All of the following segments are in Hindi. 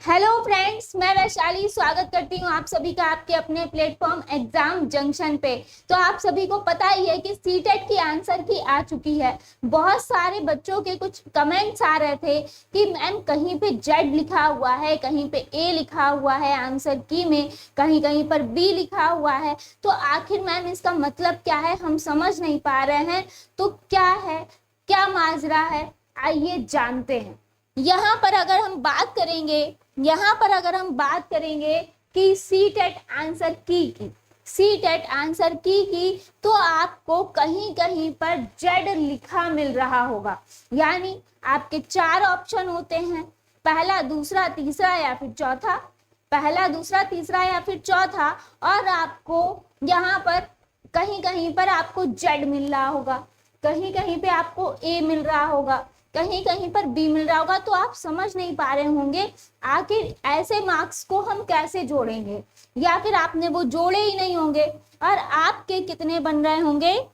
हेलो फ्रेंड्स, मैं वैशाली स्वागत करती हूँ आप सभी का आपके अपने प्लेटफॉर्म एग्जाम जंक्शन पे। तो आप सभी को पता ही है कि सीटेट की आंसर की आ चुकी है। बहुत सारे बच्चों के कुछ कमेंट्स आ रहे थे कि मैम कहीं पे जेड लिखा हुआ है, कहीं पे ए लिखा हुआ है आंसर की में, कहीं कहीं पर बी लिखा हुआ है। तो आखिर मैम इसका मतलब क्या है, हम समझ नहीं पा रहे हैं। तो क्या है, क्या माजरा है, आइए जानते हैं। यहाँ पर अगर हम बात करेंगे कि सीटेट आंसर की सीटेट आंसर की तो आपको कहीं कहीं पर जेड लिखा मिल रहा होगा। यानी आपके 4 ऑप्शन होते हैं, पहला दूसरा तीसरा या फिर चौथा, पहला दूसरा तीसरा या फिर चौथा, और आपको यहाँ पर कहीं कहीं पर आपको जेड मिल रहा होगा, कहीं कहीं पे आपको ए मिल रहा होगा, कहीं कहीं पर बी मिल रहा होगा। तो आप समझ नहीं पा रहे होंगे आखिर ऐसे मार्क्स को हम कैसे जोड़ेंगे, या फिर आपने वो जोड़े ही नहीं होंगे और आपके कितने बन रहे होंगे।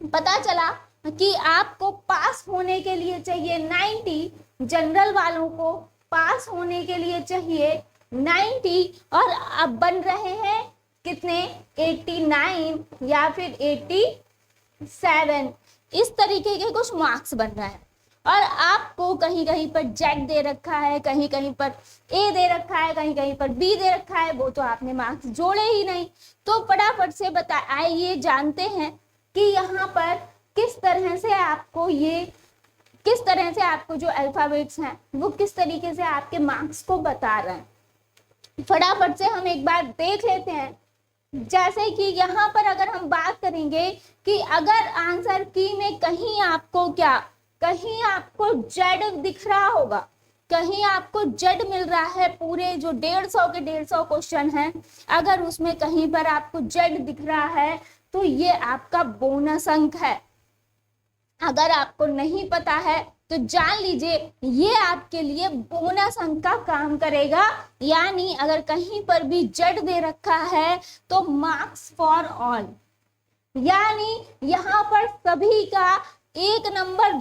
पता चला कि आपको पास होने के लिए चाहिए 90, जनरल वालों को पास होने के लिए चाहिए 90, और अब बन रहे हैं कितने, 89 या फिर 87। इस तरीके के कुछ मार्क्स बन रहे हैं और आपको कहीं कहीं पर जेड दे रखा है, कहीं कहीं पर ए दे रखा है, कहीं कहीं पर बी दे रखा है। वो तो आपने मार्क्स जोड़े ही नहीं। तो फटाफट से आइए जानते हैं कि यहाँ पर किस तरह से आपको जो अल्फाबेट्स हैं वो किस तरीके से आपके मार्क्स को बता रहे हैं। फटाफट से हम एक बार देख लेते हैं। जैसे कि यहाँ पर अगर हम बात करेंगे कि अगर आंसर की में कहीं आपको जेड दिख रहा होगा, कहीं आपको जेड मिल रहा है, पूरे जो 150 के 150 क्वेश्चन हैं, अगर उसमें कहीं पर आपको जेड दिख रहा है तो ये आपका बोनस अंक है। अगर आपको नहीं पता है तो जान लीजिए ये आपके लिए बोनस अंक का काम करेगा। यानी अगर कहीं पर भी जेड दे रखा है तो मार्क्स फॉर ऑल, यानी यहाँ पर सभी का एक नंबर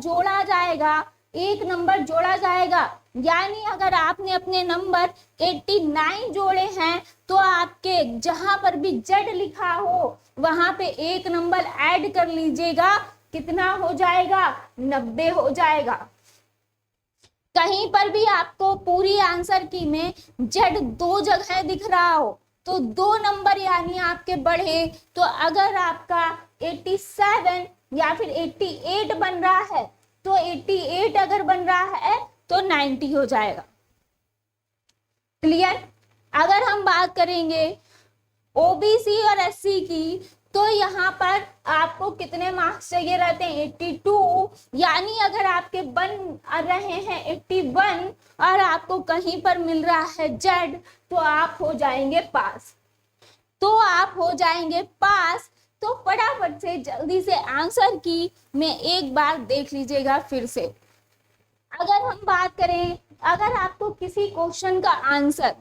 जोड़ा जाएगा। यानी अगर आपने अपने नंबर 89 जोड़े हैं तो आपके जहां पर भी जेड लिखा हो वहां पे एक नंबर ऐड कर लीजिएगा। कितना हो जाएगा, 90 हो जाएगा। कहीं पर भी आपको पूरी आंसर की में जेड 2 जगह दिख रहा हो तो 2 नंबर यानी आपके बढ़े। तो अगर आपका 87 या फिर 88 बन रहा है तो 88 अगर बन रहा है तो 90 हो जाएगा। क्लियर। अगर हम बात करेंगे ओबीसी और एससी की तो यहाँ पर आपको कितने मार्क्स चाहिए रहते हैं, 82। यानी अगर आपके बन रहे हैं 81 और आपको कहीं पर मिल रहा है जेड तो आप हो जाएंगे पास। तो फटाफट से जल्दी से आंसर की में एक बार देख लीजिएगा फिर से। अगर हम बात करें, अगर आपको किसी क्वेश्चन का आंसर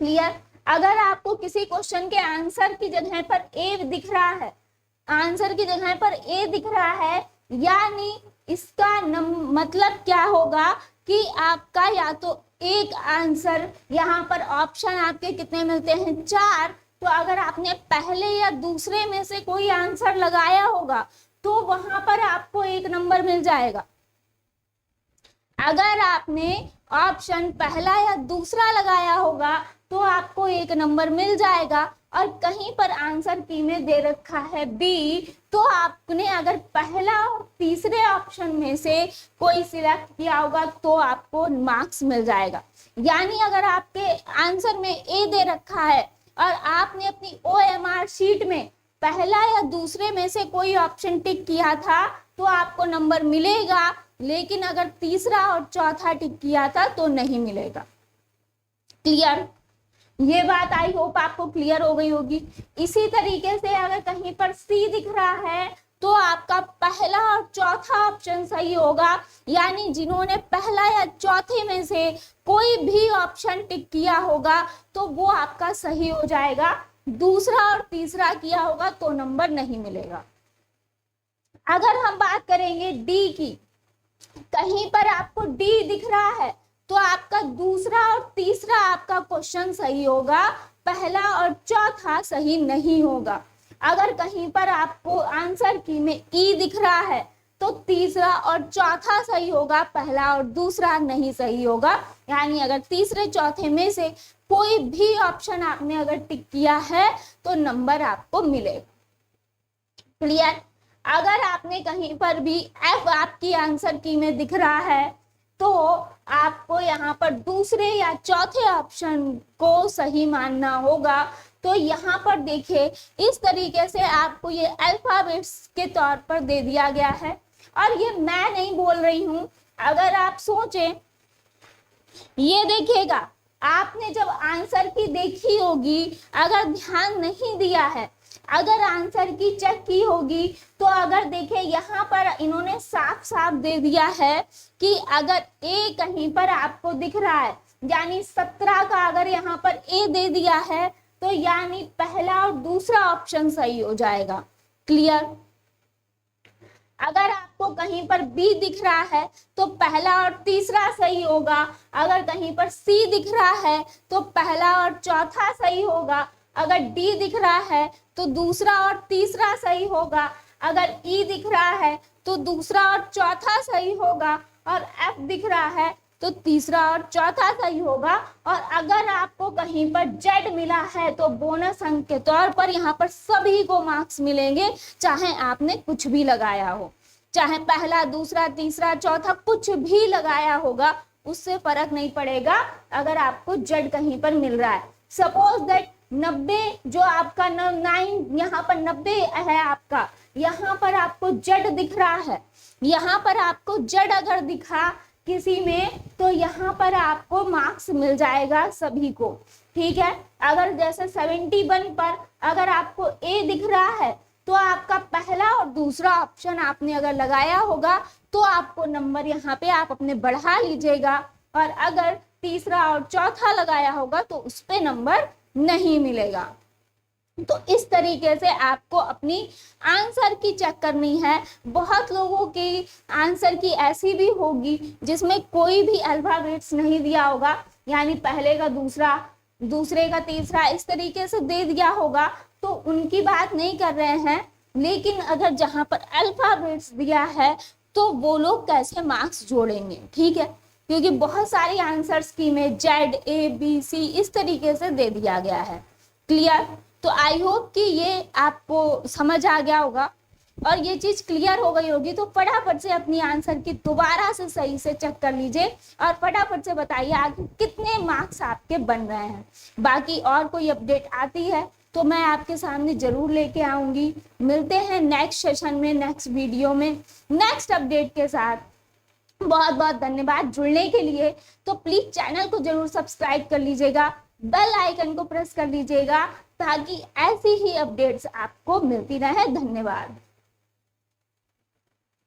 क्लियर, अगर आपको किसी क्वेश्चन के आंसर की जगह पर ए दिख रहा है, यानी इसका मतलब क्या होगा कि आपका या तो एक आंसर, यहाँ पर ऑप्शन आपके कितने मिलते हैं, 4। तो अगर आपने पहले या दूसरे में से कोई आंसर लगाया होगा तो वहां पर आपको एक नंबर मिल जाएगा। अगर आपने ऑप्शन पहला या दूसरा लगाया होगा तो आपको एक नंबर मिल जाएगा। और कहीं पर आंसर की में दे रखा है बी तो आपने अगर पहला और तीसरे ऑप्शन में से कोई सिलेक्ट किया होगा तो आपको मार्क्स मिल जाएगा। यानी अगर आपके आंसर में ए दे रखा है और आपने अपनी OMR शीट में पहला या दूसरे में से कोई ऑप्शन टिक किया था तो आपको नंबर मिलेगा, लेकिन अगर तीसरा और चौथा टिक किया था तो नहीं मिलेगा। क्लियर। ये बात आई होप आपको क्लियर हो गई होगी। इसी तरीके से अगर कहीं पर सी दिख रहा है तो आपका पहला और चौथा ऑप्शन सही होगा। यानी जिन्होंने पहला या चौथे में से कोई भी ऑप्शन टिक किया होगा तो वो आपका सही हो जाएगा। दूसरा और तीसरा किया होगा तो नंबर नहीं मिलेगा। अगर हम बात करेंगे डी की, कहीं पर आपको डी दिख रहा है तो आपका दूसरा और तीसरा आपका क्वेश्चन सही होगा, पहला और चौथा सही नहीं होगा। अगर कहीं पर आपको आंसर की में ई दिख रहा है तो तीसरा और चौथा सही होगा, पहला और दूसरा नहीं सही होगा। यानी अगर तीसरे चौथे में से कोई भी ऑप्शन आपने अगर टिक किया है तो नंबर आपको मिलेगा। क्लियर? अगर आपने कहीं पर भी एफ आपकी आंसर की में दिख रहा है तो आपको यहाँ पर दूसरे या चौथे ऑप्शन को सही मानना होगा। तो यहाँ पर देखिए इस तरीके से आपको ये अल्फाबेट्स के तौर पर दे दिया गया है, और ये मैं नहीं बोल रही हूं। अगर आप सोचें, ये देखिएगा, आपने जब आंसर की देखी होगी, अगर ध्यान नहीं दिया है, अगर आंसर की चेक की होगी तो अगर देखें यहाँ पर इन्होंने साफ साफ दे दिया है कि अगर ए कहीं पर आपको दिख रहा है, यानी 17 का अगर यहाँ पर ए दे दिया है तो यानी पहला और दूसरा ऑप्शन सही हो जाएगा। क्लियर? अगर आपको कहीं पर बी दिख रहा है तो पहला और तीसरा सही होगा। अगर कहीं पर सी दिख रहा है तो पहला और चौथा सही होगा। अगर डी दिख रहा है तो दूसरा और तीसरा सही होगा। अगर ई दिख रहा है तो दूसरा और चौथा सही होगा। और एफ दिख रहा है तो तीसरा और चौथा सही होगा। और अगर आपको कहीं पर जेड मिला है तो बोनस अंक के तौर पर यहाँ पर सभी को मार्क्स मिलेंगे, चाहे आपने कुछ भी लगाया हो, चाहे पहला, दूसरा, तीसरा, चौथा कुछ भी लगाया होगा, उससे फर्क नहीं पड़ेगा अगर आपको जेड कहीं पर मिल रहा है। सपोज दैट 90 जो आपका 9 यहाँ पर 90 है आपका, यहाँ पर आपको जेड दिख रहा है, यहाँ पर आपको जेड अगर दिखा किसी में तो यहाँ पर आपको मार्क्स मिल जाएगा सभी को। ठीक है? अगर जैसे 71 पर अगर आपको ए दिख रहा है तो आपका पहला और दूसरा ऑप्शन आपने अगर लगाया होगा तो आपको नंबर यहाँ पे आप अपने बढ़ा लीजिएगा, और अगर तीसरा और चौथा लगाया होगा तो उस पे नंबर नहीं मिलेगा। तो इस तरीके से आपको अपनी आंसर की चेक करनी है। बहुत लोगों की आंसर की ऐसी भी होगी जिसमें कोई भी अल्फाबेट्स नहीं दिया होगा, यानी पहले का दूसरा, दूसरे का तीसरा, इस तरीके से दे दिया होगा, तो उनकी बात नहीं कर रहे हैं। लेकिन अगर जहां पर अल्फाबेट्स दिया है तो वो लोग कैसे मार्क्स जोड़ेंगे? ठीक है, क्योंकि बहुत सारी आंसर्स की में जेड, ए, बी, सी इस तरीके से दे दिया गया है। क्लियर? तो आई होप कि ये आपको समझ आ गया होगा और ये चीज क्लियर हो गई होगी। तो फटाफट से अपनी आंसर की दोबारा से सही से चेक कर लीजिए और फटाफट से बताइए आगे कितने मार्क्स आपके बन रहे हैं। बाकी और कोई अपडेट आती है तो मैं आपके सामने जरूर लेके आऊंगी। मिलते हैं नेक्स्ट सेशन में, नेक्स्ट वीडियो में, नेक्स्ट अपडेट के साथ। बहुत बहुत धन्यवाद जुड़ने के लिए। तो प्लीज चैनल को जरूर सब्सक्राइब कर लीजिएगा, बेल आइकन को प्रेस कर लीजिएगा ताकि ऐसी ही अपडेट्स आपको मिलती रहे। धन्यवाद।